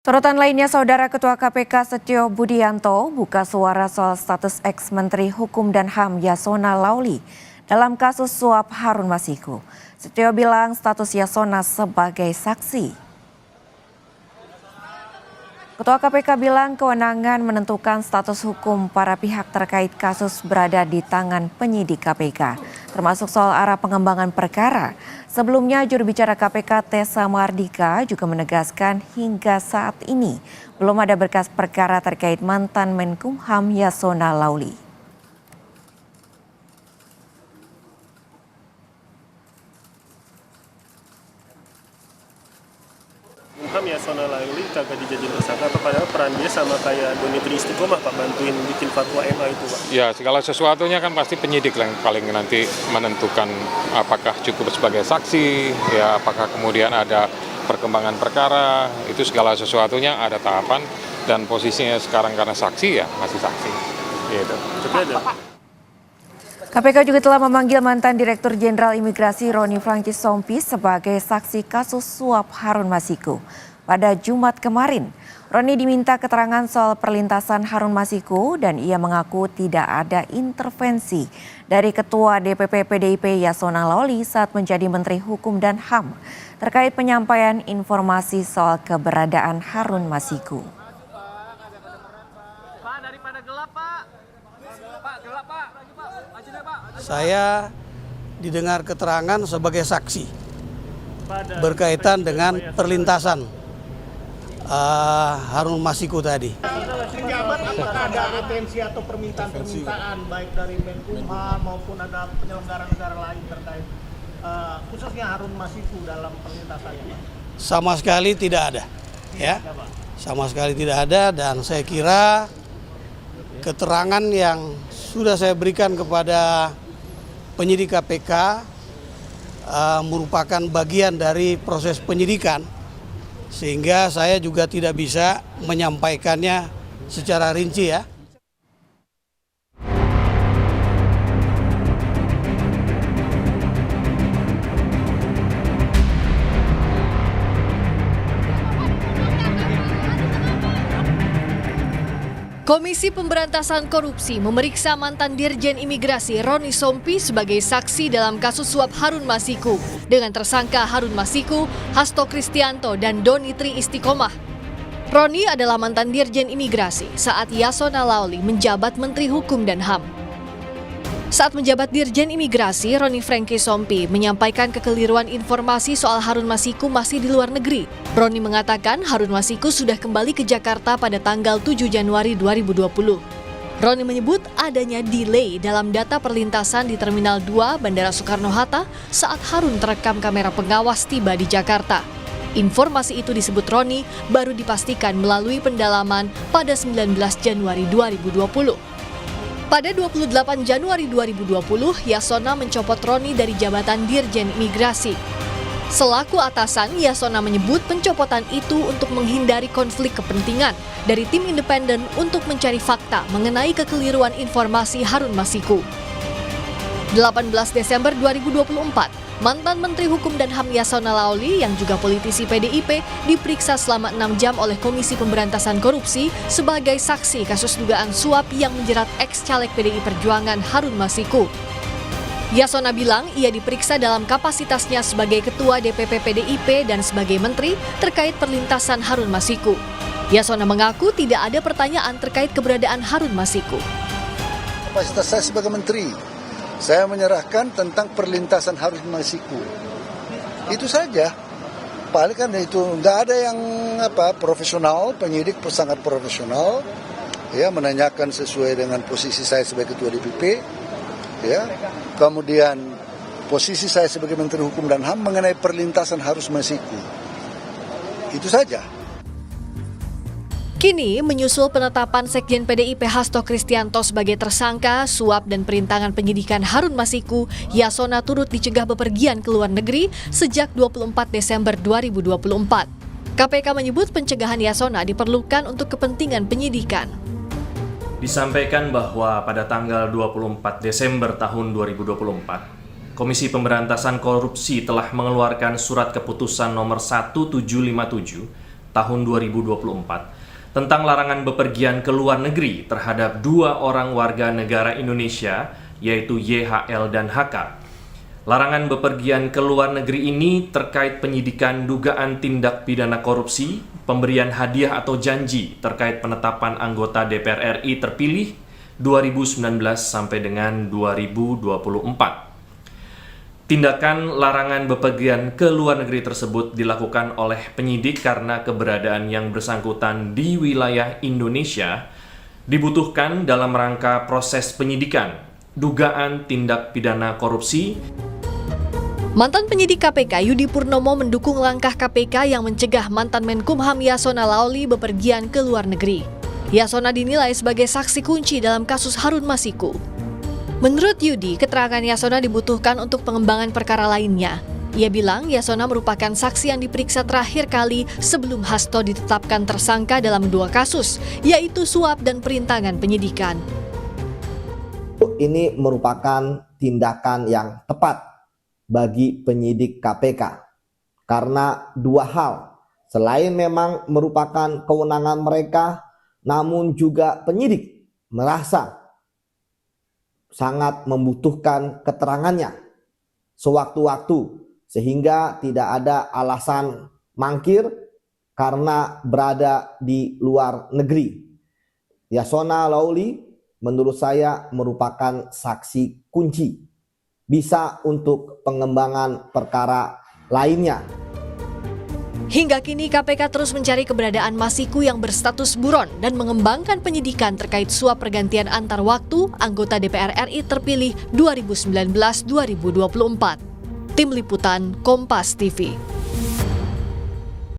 Sorotan lainnya, Saudara Ketua KPK Setio Budianto buka suara soal status ex-Menteri Hukum dan HAM Yasona Laoly dalam kasus suap Harun Masiku. Setio bilang status Yasona sebagai saksi. Ketua KPK bilang kewenangan menentukan status hukum para pihak terkait kasus berada di tangan penyidik KPK, termasuk soal arah pengembangan perkara. Sebelumnya, juru bicara KPK Tessa Mardika juga menegaskan hingga saat ini belum ada berkas perkara terkait mantan Menkumham Yasona Laoly. Menkumham Yasona Laoly kagak dijadiin tersangka, padahal peran dia sama kayak Donitri Istiqomah, Pak, bantuin bikin fatwa MA itu, Pak. Ya, segala sesuatunya kan pasti penyidik yang paling nanti menentukan apakah cukup sebagai saksi, ya apakah kemudian ada perkembangan perkara, itu segala sesuatunya ada tahapan, dan posisinya sekarang karena saksi ya masih saksi. Gitu. KPK juga telah memanggil mantan Direktur Jenderal Imigrasi Roni Frankisompi sebagai saksi kasus suap Harun Masiku. Pada Jumat kemarin, Roni diminta keterangan soal perlintasan Harun Masiku dan ia mengaku tidak ada intervensi dari Ketua DPP PDIP Yasona Laoly saat menjadi Menteri Hukum dan HAM terkait penyampaian informasi soal keberadaan Harun Masiku. Saya didengar keterangan sebagai saksi berkaitan dengan perlintasan Harun Masiku tadi. Jabat, apakah ada atensi atau permintaan baik dari Menkumham maupun ada penyelenggara negara lain terkait khususnya Harun Masiku dalam perlintasannya? Sama sekali tidak ada, ya. Sama sekali tidak ada, dan saya kira keterangan yang sudah saya berikan kepada penyidik KPK merupakan bagian dari proses penyidikan, sehingga saya juga tidak bisa menyampaikannya secara rinci, ya. Komisi Pemberantasan Korupsi memeriksa mantan Dirjen Imigrasi Roni Sompi sebagai saksi dalam kasus suap Harun Masiku dengan tersangka Harun Masiku, Hasto Kristianto, dan Donitri Istiqomah. Roni adalah mantan Dirjen Imigrasi saat Yasona Laoly menjabat Menteri Hukum dan HAM. Saat menjabat Dirjen Imigrasi, Roni Frankisompi menyampaikan kekeliruan informasi soal Harun Masiku masih di luar negeri. Roni mengatakan Harun Masiku sudah kembali ke Jakarta pada tanggal 7 Januari 2020. Roni menyebut adanya delay dalam data perlintasan di Terminal 2 Bandara Soekarno-Hatta saat Harun terekam kamera pengawas tiba di Jakarta. Informasi itu disebut Roni baru dipastikan melalui pendalaman pada 19 Januari 2020. Pada 28 Januari 2020, Yasona mencopot Roni dari jabatan Dirjen Imigrasi. Selaku atasan, Yasona menyebut pencopotan itu untuk menghindari konflik kepentingan dari tim independen untuk mencari fakta mengenai kekeliruan informasi Harun Masiku. 18 Desember 2024, mantan Menteri Hukum dan HAM Yasona Laoly yang juga politisi PDIP diperiksa selama 6 jam oleh Komisi Pemberantasan Korupsi sebagai saksi kasus dugaan suap yang menjerat ex-caleg PDI Perjuangan Harun Masiku. Yasona bilang ia diperiksa dalam kapasitasnya sebagai Ketua DPP PDIP dan sebagai Menteri terkait perlintasan Harun Masiku. Yasona mengaku tidak ada pertanyaan terkait keberadaan Harun Masiku. Kapasitas saya sebagai Menteri, saya menyerahkan tentang perlintasan Harun Masiku. Itu saja. Paling kan itu nggak ada yang profesional, penyidik sangat profesional, ya, menanyakan sesuai dengan posisi saya sebagai Ketua DPP, ya. Kemudian posisi saya sebagai Menteri Hukum dan HAM mengenai perlintasan Harun Masiku. Itu saja. Kini menyusul penetapan Sekjen PDIP Hasto Kristianto sebagai tersangka suap dan perintangan penyidikan Harun Masiku, Yasona turut dicegah bepergian ke luar negeri sejak 24 Desember 2024. KPK menyebut pencegahan Yasona diperlukan untuk kepentingan penyidikan. Disampaikan bahwa pada tanggal 24 Desember tahun 2024, Komisi Pemberantasan Korupsi telah mengeluarkan surat keputusan nomor 1757 tahun 2024 tentang larangan bepergian ke luar negeri terhadap 2 orang warga negara Indonesia, yaitu YHL dan HK. Larangan bepergian ke luar negeri ini terkait penyidikan dugaan tindak pidana korupsi, pemberian hadiah atau janji terkait penetapan anggota DPR RI terpilih 2019 sampai dengan 2024. Tindakan larangan bepergian ke luar negeri tersebut dilakukan oleh penyidik karena keberadaan yang bersangkutan di wilayah Indonesia dibutuhkan dalam rangka proses penyidikan dugaan tindak pidana korupsi. Mantan penyidik KPK Yudi Purnomo mendukung langkah KPK yang mencegah mantan Menkumham Yasona Laoly bepergian ke luar negeri. Yasona dinilai sebagai saksi kunci dalam kasus Harun Masiku. Menurut Yudi, keterangan Yasona dibutuhkan untuk pengembangan perkara lainnya. Ia bilang Yasona merupakan saksi yang diperiksa terakhir kali sebelum Hasto ditetapkan tersangka dalam 2 kasus, yaitu suap dan perintangan penyidikan. Ini merupakan tindakan yang tepat bagi penyidik KPK karena 2 hal. Selain memang merupakan kewenangan mereka, namun juga penyidik merasa sangat membutuhkan keterangannya sewaktu-waktu sehingga tidak ada alasan mangkir karena berada di luar negeri. Yasona Laoly menurut saya merupakan saksi kunci bisa untuk pengembangan perkara lainnya. Hingga kini KPK terus mencari keberadaan Masiku yang berstatus buron dan mengembangkan penyidikan terkait suap pergantian antar waktu anggota DPR RI terpilih 2019-2024. Tim Liputan Kompas TV.